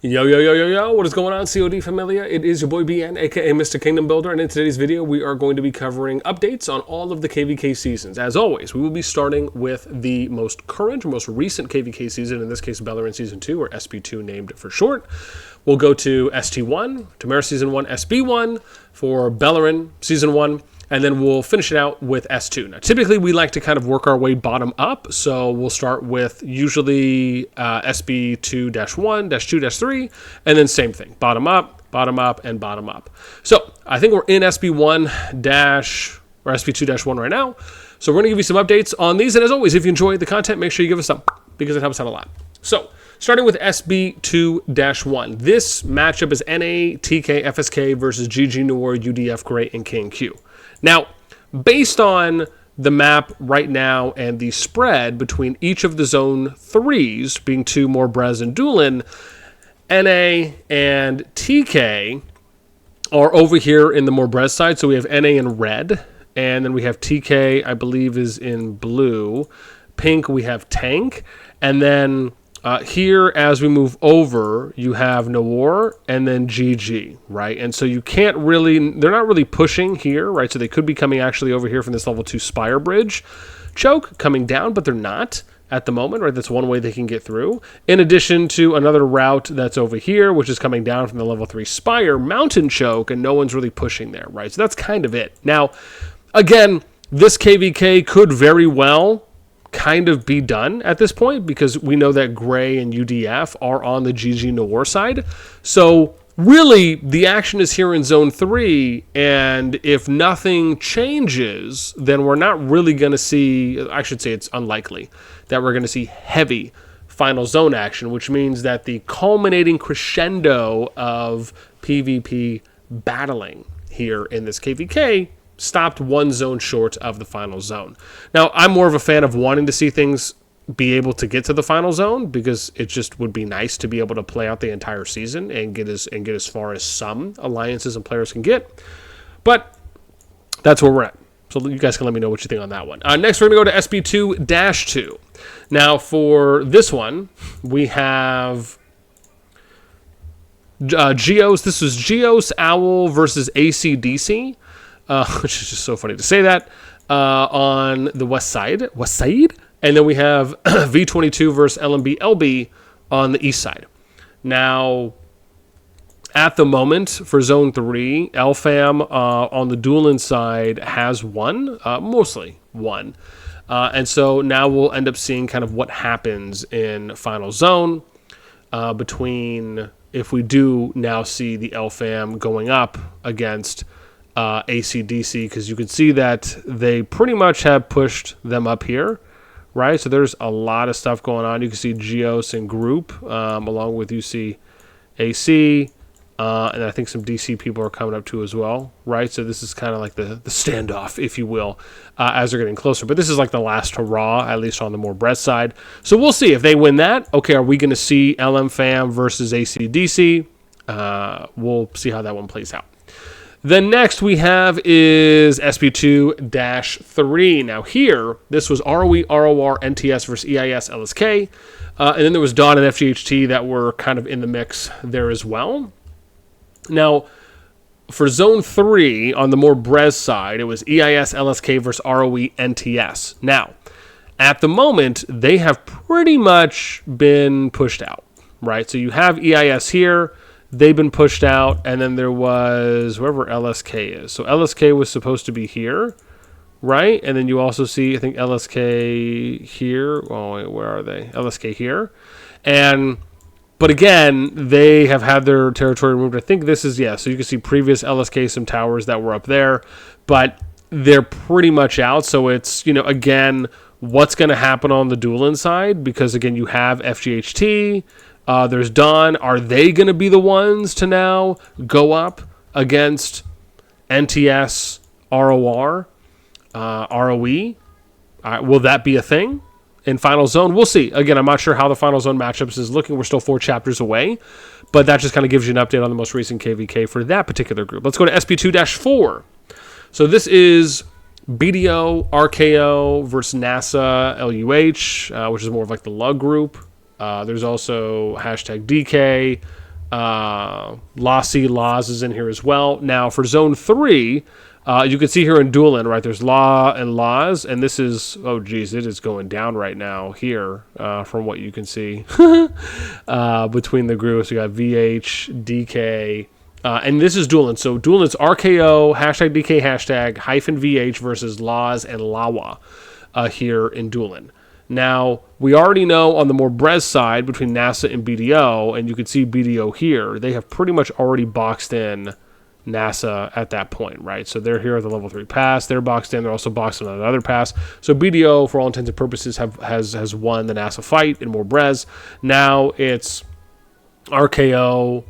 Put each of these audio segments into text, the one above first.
Yo, yo, yo, yo, yo, what is going on, CoD Familia? It is your boy BN, aka Mr. Kingdom Builder, and in today's video, we are going to be covering updates on all of the KvK seasons. As always, we will be starting with the most current, or most recent KvK season, in this case, Beleren Season 2, or SP2 named for short. We'll go to ST1, Tamara Season 1, SB1, for Beleren Season 1, and then we'll finish it out with S2. Now, typically, we like to kind of work our way bottom up, so we'll start with usually SB2-1, -2-3, and then same thing, bottom up, and bottom up. So, I think we're in SB1- or SB2-1 right now, so we're going to give you some updates on these, and as always, if you enjoy the content, make sure you give us some, because it helps out a lot. So, starting with SB2-1, this matchup is NA, TK, FSK versus GG Noir, UDF, Gray, and King Q. Now, based on the map right now and the spread between each of the Zone 3s, being 2 more Brez and Duelan, NA and TK are over here in the more Brez side. So we have NA in red, and then we have TK, I believe, is in blue. Pink, we have Tank, and then here, as we move over, you have Noir and then GG, right? And so you can't really, they're not really pushing here, right? So they could be coming actually over here from this level 2 Spire Bridge choke coming down, but they're not at the moment, right? That's one way they can get through. In addition to another route that's over here, which is coming down from the level 3 Spire Mountain choke, and no one's really pushing there, right? So that's kind of it. Now, again, this KvK could very well kind of be done at this point, because we know that Gray and UDF are on the GG Noir side. So really, the action is here in Zone 3, and if nothing changes, then we're not really going to see, I should say it's unlikely, that we're going to see heavy final zone action, which means that the culminating crescendo of PvP battling here in this KvK stopped one zone short of the final zone. Now, I'm more of a fan of wanting to see things be able to get to the final zone, because it just would be nice to be able to play out the entire season and get as far as some alliances and players can get. But that's where we're at. So you guys can let me know what you think on that one. Next, we're going to go to SB2-2. Now, for this one, we have Geos. This is Geos Owl versus ACDC. Which is just so funny to say that, on the west side, and then we have V22 versus LMB LB on the east side. Now, at the moment, for Zone 3, LFAM on the Duelan side has won, mostly won, and so now we'll end up seeing kind of what happens in Final Zone between, if we do now see the LFAM going up against ACDC, because you can see that they pretty much have pushed them up here, right? So there's a lot of stuff going on. You can see Geos and Group, along with UC AC, and I think some DC people are coming up too as well, right? So this is kind of like the standoff, if you will, as they're getting closer. But this is like the last hurrah, at least on the more Brez side. So we'll see if they win that. Okay, are we going to see LM Fam versus ACDC? We'll see how that one plays out. Then next we have is SB2-3. Now here, this was ROE, ROR, NTS versus EIS, LSK. And then there was Dawn and FGHT that were kind of in the mix there as well. Now, for Zone 3, on the more Brez side, it was EIS, LSK versus ROE, NTS. Now, at the moment, they have pretty much been pushed out, right? So you have EIS here. They've been pushed out, and then there was wherever LSK is. So LSK was supposed to be here, right? And then you also see, I think, LSK here. Oh, wait, where are they? LSK here. But again, they have had their territory removed. I think this is, yeah, so you can see previous LSK, some towers that were up there, but they're pretty much out. So it's, you know, again, what's going to happen on the Duelan side? Because, again, you have FGHT, there's Dawn. Are they going to be the ones to now go up against NTS, ROR, ROE? Will that be a thing in Final Zone? We'll see. Again, I'm not sure how the Final Zone matchups is looking. We're still 4 chapters away, but that just kind of gives you an update on the most recent KvK for that particular group. Let's go to SB2-4. So this is BDO, RKO versus NASA, LUH, which is more of like the lug group. There's also hashtag DK, NASTi, Laws is in here as well. Now, for Zone 3, you can see here in Duelan, right, there's Law and Laws, and this is, oh, geez, it is going down right now here from what you can see between the groups. We got VH, DK, and this is Duelan. So Duelan's RKO, hashtag DK, hashtag -VH versus Laws and Lawa here in Duelan. Now, we already know on the more Brez side between NASA and BDO, and you can see BDO here, they have pretty much already boxed in NASA at that point, right? So they're here at the level 3 pass. They're boxed in. They're also boxed in on another pass. So BDO, for all intents and purposes, has won the NASA fight in more Brez. Now it's RKO,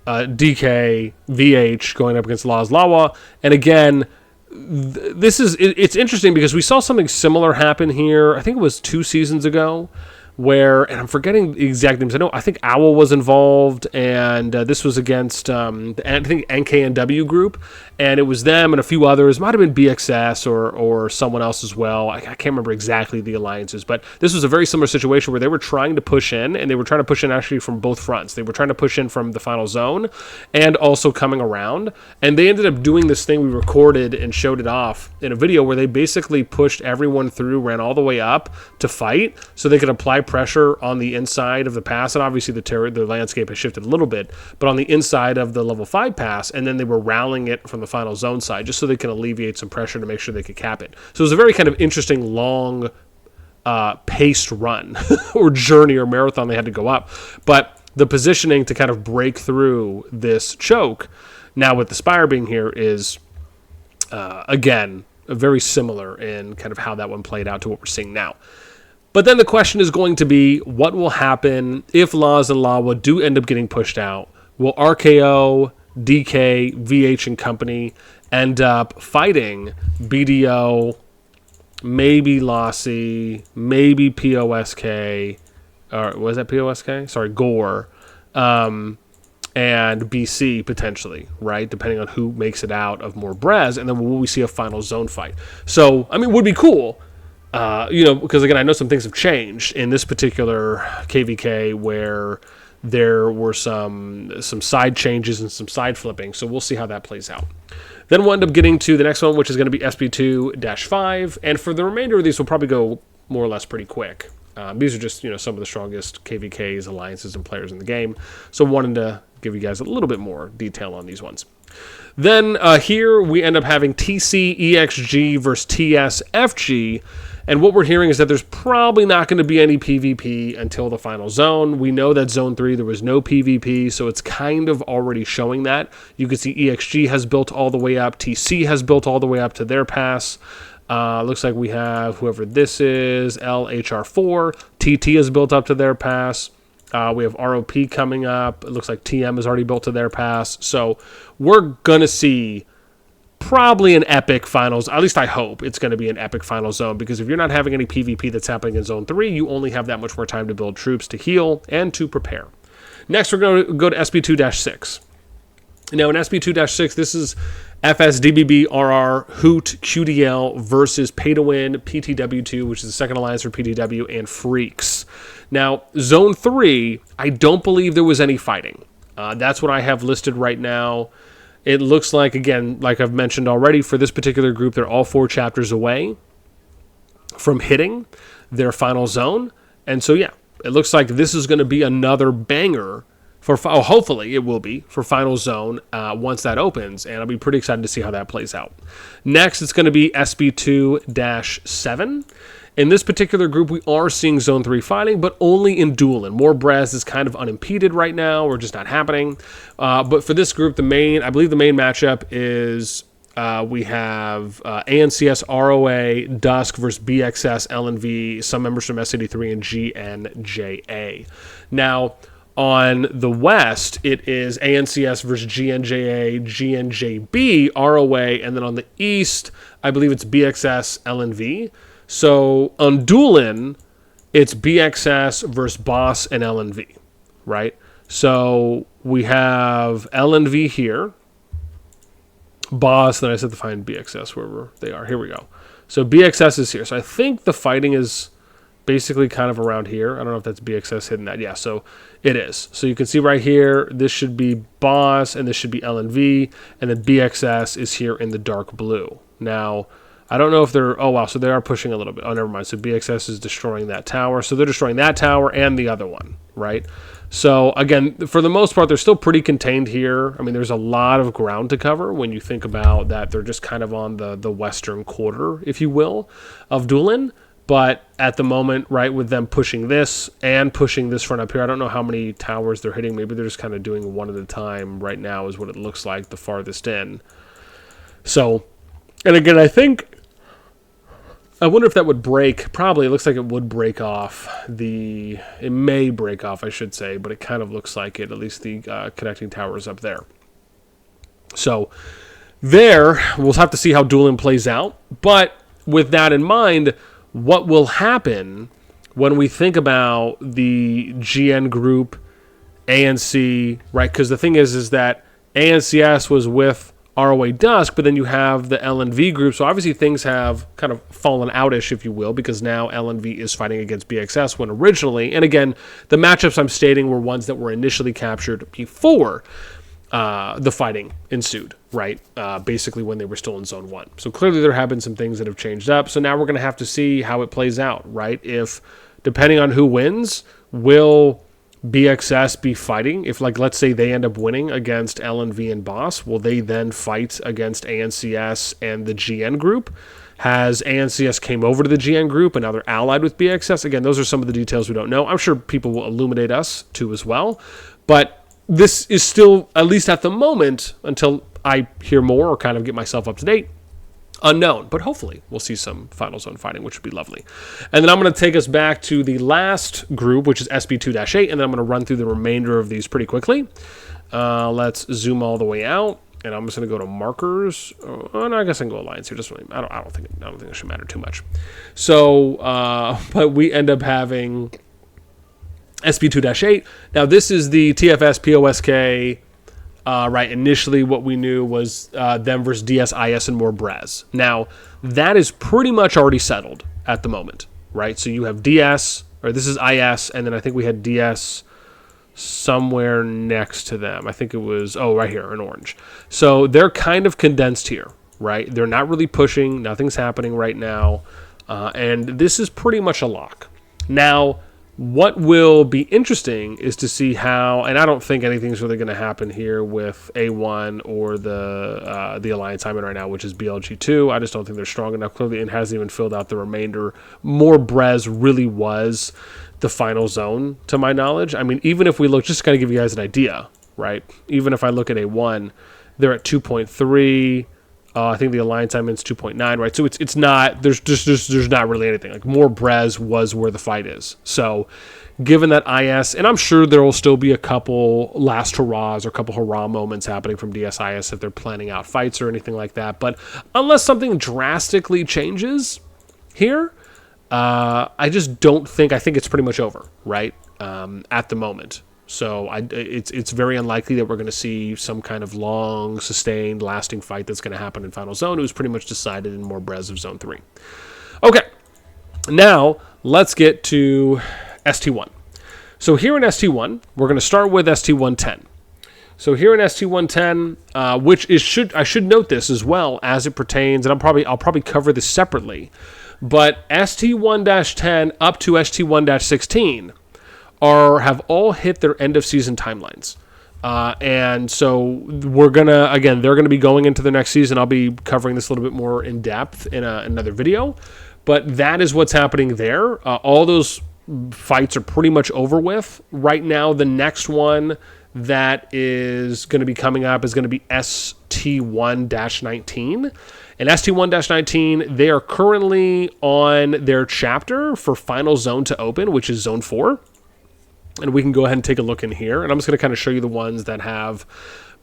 DK, VH going up against Laws Lawa. And again, it's interesting because we saw something similar happen here. I think it was 2 seasons ago, where, and I'm forgetting the exact names. I think Owl was involved, and this was against I think NKNW group, and it was them and a few others. Might have been BXS or someone else as well. I can't remember exactly the alliances, but this was a very similar situation where they were trying to push in, and they were trying to push in actually from both fronts. They were trying to push in from the final zone and also coming around, and they ended up doing this thing we recorded and showed it off in a video where they basically pushed everyone through, ran all the way up to fight so they could apply pressure on the inside of the pass, and obviously the landscape has shifted a little bit, but on the inside of the level 5 pass, and then they were rallying it from the final zone side just so they can alleviate some pressure to make sure they could cap it. So it was a very kind of interesting long paced run or journey or marathon they had to go up, but the positioning to kind of break through this choke now with the Spire being here is again very similar in kind of how that one played out to what we're seeing now. But then the question is going to be, what will happen if Laws and Lawa do end up getting pushed out? Will RKO, DK, VH, and company end up fighting BDO, maybe Lassie, maybe POSK, or was that POSK? Sorry, Gore, and BC potentially, right? Depending on who makes it out of more Brez, and then will we see a final zone fight? So, I mean, it would be cool. Because again, I know some things have changed in this particular KvK where there were some side changes and some side flipping. So we'll see how that plays out. Then we'll end up getting to the next one, which is going to be SP2-5. And for the remainder of these, we'll probably go more or less pretty quick. These are just, some of the strongest KvK's, alliances, and players in the game. So I wanted to give you guys a little bit more detail on these ones. Then here we end up having TCEXG versus TSFG. And what we're hearing is that there's probably not going to be any PvP until the final zone. We know that Zone 3, there was no PvP, so it's kind of already showing that. You can see EXG has built all the way up. TC has built all the way up to their pass. Looks like we have whoever this is, LHR4. TT has built up to their pass. We have ROP coming up. It looks like TM is already built to their pass. So we're going to see probably an epic finals. At least I hope it's going to be an epic final zone, because if you're not having any PvP that's happening in Zone 3, you only have that much more time to build troops, to heal, and to prepare. Next, we're going to go to SP2-6. Now, in SP2-6, this is FSDBB, RR, Hoot, QDL versus Pay to Win, PTW2, which is the second alliance for PTW, and Freaks. Now, Zone 3, I don't believe there was any fighting. That's what I have listed right now. It looks like, again, like I've mentioned already, for this particular group, they're all 4 chapters away from hitting their final zone. And so, yeah, it looks like this is going to be another banger for, hopefully it will be, for final zone once that opens. And I'll be pretty excited to see how that plays out. Next, it's going to be SP2-7. In this particular group, we are seeing Zone 3 fighting, but only in Duelan. More Brez is kind of unimpeded right now, or just not happening. But for this group, I believe the main matchup is we have ANCS, ROA, Dusk versus BXS, LNV, some members from SAD3, and GNJA. Now, on the West, it is ANCS versus GNJA, GNJB, ROA, and then on the East, I believe it's BXS, LNV. So on Duelan, it's BXS versus Boss and LNV, right? So we have LNV here, Boss, then I said to find BXS wherever they are. Here we go. So BXS is here. So I think the fighting is basically kind of around here. I don't know if that's BXS hidden that. Yeah, so it is. So you can see right here, this should be boss, and this should be LNV, and then BXS is here in the dark blue. Now, I don't know if they're, oh wow, so they are pushing a little bit. Oh, never mind. So BXS is destroying that tower. So they're destroying that tower and the other one, right? So again, for the most part, they're still pretty contained here. I mean, there's a lot of ground to cover when you think about that. They're just kind of on the western quarter, if you will, of Duelan. But at the moment, right, with them pushing this and pushing this front up here, I don't know how many towers they're hitting. Maybe they're just kind of doing one at a time right now is what it looks like, the farthest in. So, and again, I wonder if that would break. Probably, it looks like it would break off it may break off, I should say, but it kind of looks like it, at least the connecting towers up there. So, there, we'll have to see how Duelan plays out. But with that in mind, what will happen when we think about the GN group, ANC, right? Because the thing is that ANCS was with ROA Dusk, but then you have the LNV group. So obviously things have kind of fallen out-ish, if you will, because now LNV is fighting against BXS when originally, and again, the matchups I'm stating were ones that were initially captured before the fighting ensued, right? Basically when they were still in Zone 1. So clearly there have been some things that have changed up. So now we're going to have to see how it plays out, right? If, depending on who wins, will BXS be fighting? If, like, let's say they end up winning against LNV and Boss, will they then fight against ANCS and the GN group? Has ANCS came over to the GN group and now they're allied with BXS? Again, those are some of the details we don't know. I'm sure people will illuminate us too as well. But this is still, at least at the moment, until I hear more or kind of get myself up to date, unknown. But hopefully we'll see some Final Zone fighting, which would be lovely. And then I'm going to take us back to the last group, which is SB2-8, and then I'm going to run through the remainder of these pretty quickly. Let's zoom all the way out, and I'm just going to go to markers. Oh, no, I guess I can go alliance here. Just really, I don't think it should matter too much. So, but we end up having SB2-8. Now, this is the TFS POSK. Right, initially what we knew was them versus DS, IS, and more Brez. Now, that is pretty much already settled at the moment, right? So you have DS, or this is IS, and then I think we had DS somewhere next to them. I think it was, oh, right here in orange. So they're kind of condensed here, right? They're not really pushing. Nothing's happening right now. And this is pretty much a lock. Now, what will be interesting is to see how, and I don't think anything's really going to happen here with A1 or the alliance I'm in right now, which is BLG2. I just don't think they're strong enough. Clearly, it hasn't even filled out the remainder. More Brez really was the final zone, to my knowledge. I mean, even if we look, just to kind of give you guys an idea, right? Even if I look at A1, they're at 2.3. I think the alliance I'm in is 2.9, right? So it's not, there's not really anything. Like, more Brez was where the fight is. So given that IS, and I'm sure there will still be a couple last hurrahs or a couple hurrah moments happening from DSIS if they're planning out fights or anything like that. But unless something drastically changes here, I just don't think, I think it's pretty much over, right? At the moment. So it's very unlikely that we're going to see some kind of long, sustained, lasting fight that's going to happen in Final Zone. It was pretty much decided in more Brez of Zone 3. Okay, now let's get to ST1. So here in ST1, we're going to start with ST110. So here in ST110, which is I should note this as well as it pertains, and I'll probably cover this separately, but ST1-10 up to ST1-16 have all hit their end of season timelines. And so we're gonna, again, they're gonna be going into the next season. I'll be covering this a little bit more in depth in another video, but that is what's happening there. All those fights are pretty much over with. Right now, the next one that is going to be coming up is going to be ST1-19. And ST1-19, they are currently on their chapter for Final Zone to open, which is Zone 4. And we can go ahead and take a look in here. And I'm just going to kind of show you the ones that have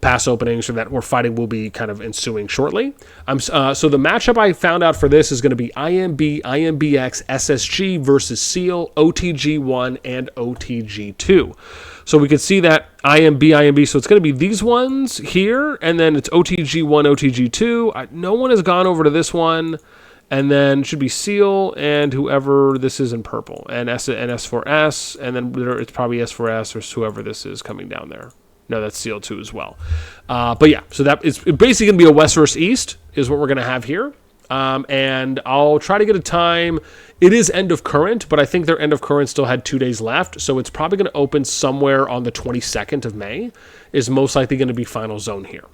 pass openings or that where fighting will be kind of ensuing shortly. So the matchup I found out for this is going to be IMB, IMBX, SSG versus SEAL, OTG1, and OTG2. So we can see that IMB, so it's going to be these ones here, and then it's OTG1, OTG2. No one has gone over to this one. And then should be Seal and whoever this is in purple. And S4S. And then it's probably S4S or whoever this is coming down there. No, that's Seal 2 as well. But yeah, so that is basically going to be a West versus East is what we're going to have here. And I'll try to get a time. It is end of current, but I think their end of current still had 2 days left. So it's probably going to open somewhere on the 22nd of May is most likely going to be final zone here.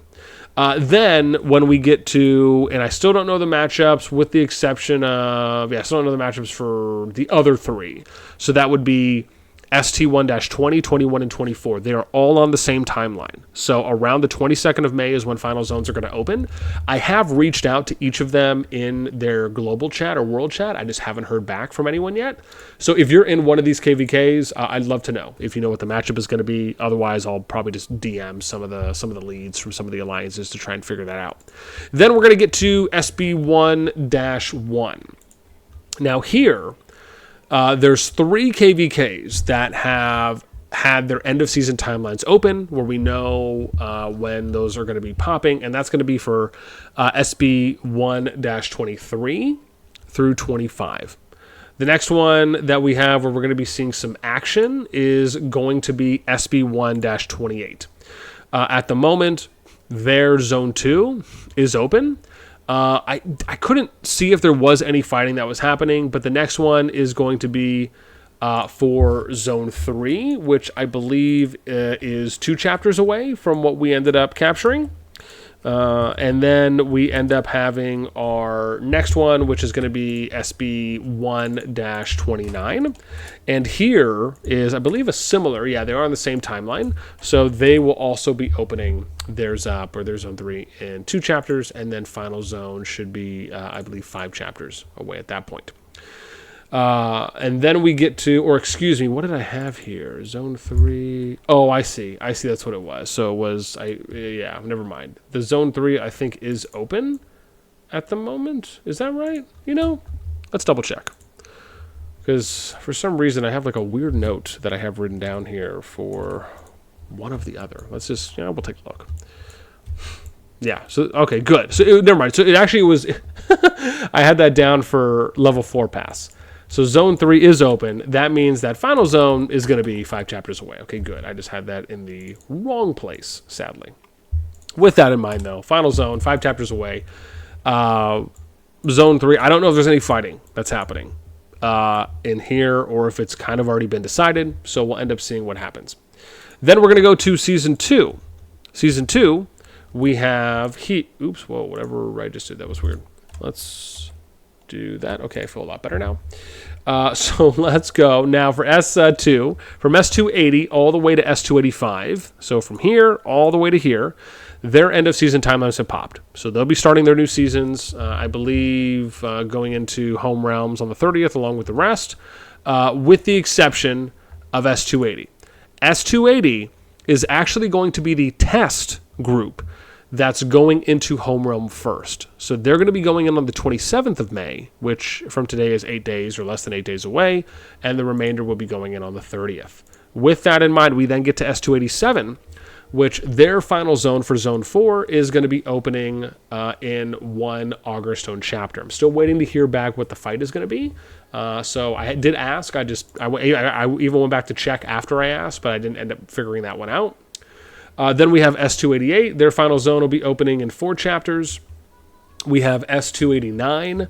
Then when we get to, and I still don't know the matchups with the exception of, I still don't know the matchups for the other 3. So that would be ST1-20, 21, and 24. They are all on the same timeline. So around the 22nd of May is when final zones are going to open. I have reached out to each of them in their global chat or world chat. I just haven't heard back from anyone yet. So if you're in one of these KvK's, I'd love to know if you know what the matchup is going to be. Otherwise, I'll probably just DM some of the leads from some of the alliances to try and figure that out. Then we're going to get to SB1-1. Now here, there's 3 KvK's that have had their end of season timelines open where we know when those are going to be popping, and that's going to be for SB1-23 through 25. The next one that we have where we're going to be seeing some action is going to be SB1-28. At the moment, their Zone 2 is open. I couldn't see if there was any fighting that was happening, but the next one is going to be for Zone 3, which I believe is 2 chapters away from what we ended up capturing. And then we end up having our next one, which is going to be SB1-29. And here is, I believe, a similar, they are on the same timeline. So they will also be opening their ZOP or their Zone 3 in 2 chapters. And then final zone should be, I believe, 5 chapters away at that point. And then we get to, or excuse me, what did I have here? Zone 3. Oh, I see. That's what it was. So it was, never mind. The Zone 3, I think, is open at the moment. Is that right? Let's double check. Because for some reason, I have like a weird note that I have written down here for one of the other. Let's just, we'll take a look. Yeah, so, okay, good. So, never mind. So it actually was, I had that down for level 4 pass. So Zone 3 is open. That means that final zone is going to be 5 chapters away. Okay, good. I just had that in the wrong place, sadly. With that in mind, though, final zone, 5 chapters away. Zone 3, I don't know if there's any fighting that's happening in here or if it's kind of already been decided. So we'll end up seeing what happens. Then we're going to go to Season 2. Season 2, we have oops, whoa, whatever I just did, that was weird. Let's do that. Okay, I feel a lot better now. So let's go now for S2, from S280 all the way to S285. So from here all the way to here, their end of season timelines have popped. So they'll be starting their new seasons, I believe, going into Home Realms on the 30th along with the rest, with the exception of S280. S280 is actually going to be the test group that's going into Home Realm first. So they're going to be going in on the 27th of May, which from today is 8 days or less than 8 days away, and the remainder will be going in on the 30th. With that in mind, we then get to S287, which their final zone for Zone 4 is going to be opening in one Augerstone chapter. I'm still waiting to hear back what the fight is going to be. So I did ask. I even went back to check after I asked, but I didn't end up figuring that one out. Then we have S288. Their final zone will be opening in 4 chapters. We have S289.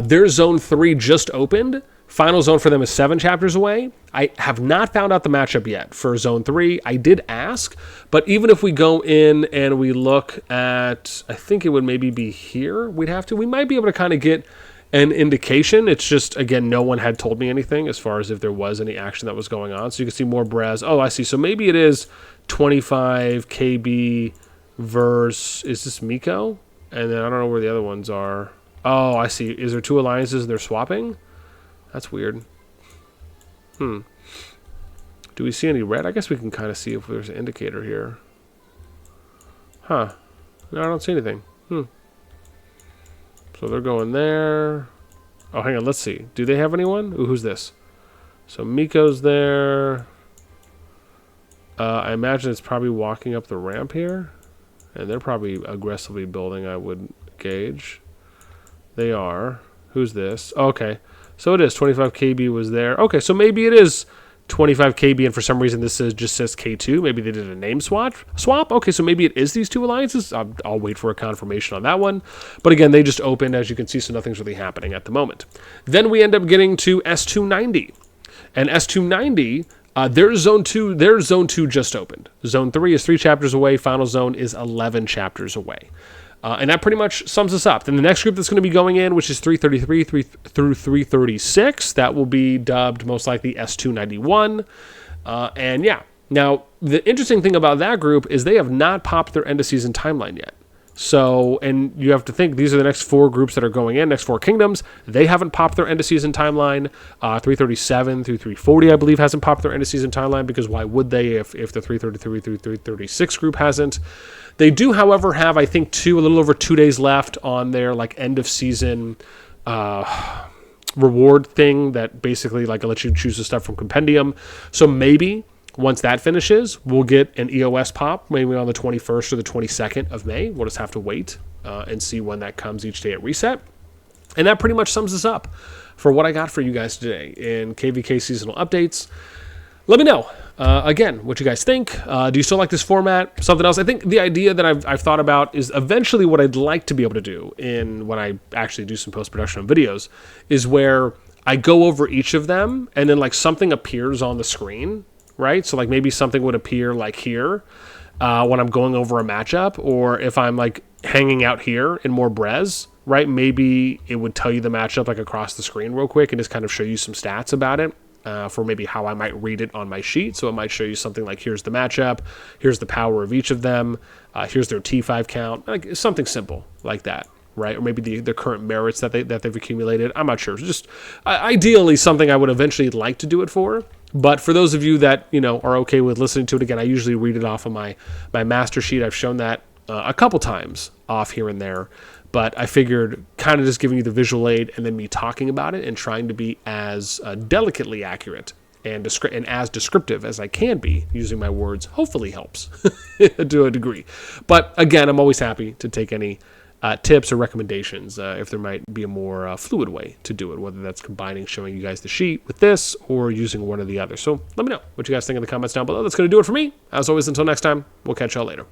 Their Zone 3 just opened. Final zone for them is 7 chapters away. I have not found out the matchup yet for Zone 3. I did ask, but even if we go in and we look at, I think it would maybe be here, we might be able to kind of get an indication. It's just, again, no one had told me anything as far as if there was any action that was going on. So you can see more Brez. Oh, I see. So maybe it is 25 KB versus, is this Miko? And then I don't know where the other ones are. Oh, I see. Is there 2 alliances and they're swapping? That's weird. Do we see any red? I guess we can kind of see if there's an indicator here. Huh. No, I don't see anything. So they're going there. Oh, hang on. Let's see. Do they have anyone? Ooh, who's this? So Miko's there. I imagine it's probably walking up the ramp here. And they're probably aggressively building, I would gauge. They are. Who's this? Okay. So it is 25 KB was there. Okay, so maybe it is 25 KB, and for some reason this just says K2. Maybe they did a name swap. Okay, so maybe it is these two alliances. I'll wait for a confirmation on that one. But again, they just opened, as you can see, so nothing's really happening at the moment. Then we end up getting to S290. And S290, their Zone 2 just opened. Zone 3 is 3 chapters away. Final Zone is 11 chapters away. And that pretty much sums us up. Then the next group that's going to be going in, which is 333 through 336, that will be dubbed most likely S291. And yeah, now the interesting thing about that group is they have not popped their end of season timeline yet. So, and you have to think, these are the next 4 groups that are going in, next 4 kingdoms. They haven't popped their end of season timeline. 337 through 340, I believe, hasn't popped their end of season timeline, because why would they if the 333 through 336 group hasn't? They do, however, have, I think, a little over 2 days left on their like end of season reward thing that basically like lets you choose the stuff from Compendium. So maybe once that finishes, we'll get an EOS pop, maybe on the 21st or the 22nd of May. We'll just have to wait and see when that comes each day at reset. And that pretty much sums us up for what I got for you guys today in KvK seasonal updates. Let me know, again, what you guys think. Do you still like this format? Something else? I think the idea that I've thought about is eventually what I'd like to be able to do when I actually do some post-production on videos is where I go over each of them and then like something appears on the screen, right? So like maybe something would appear like here when I'm going over a matchup, or if I'm like hanging out here in more Brez, right? Maybe it would tell you the matchup like across the screen real quick and just kind of show you some stats about it. For maybe how I might read it on my sheet. So it might show you something like, here's the matchup, here's the power of each of them, here's their T5 count, like something simple like that, right? Or maybe the current merits that they've accumulated. I'm not sure. Just ideally something I would eventually like to do it for. But for those of you that, are okay with listening to it again, I usually read it off of my master sheet. I've shown that a couple times off here and there. But I figured kind of just giving you the visual aid and then me talking about it and trying to be as delicately accurate and as descriptive as I can be using my words hopefully helps to a degree. But again, I'm always happy to take any tips or recommendations if there might be a more fluid way to do it, whether that's combining showing you guys the sheet with this or using one or the other. So let me know what you guys think in the comments down below. That's going to do it for me. As always, until next time, we'll catch y'all later.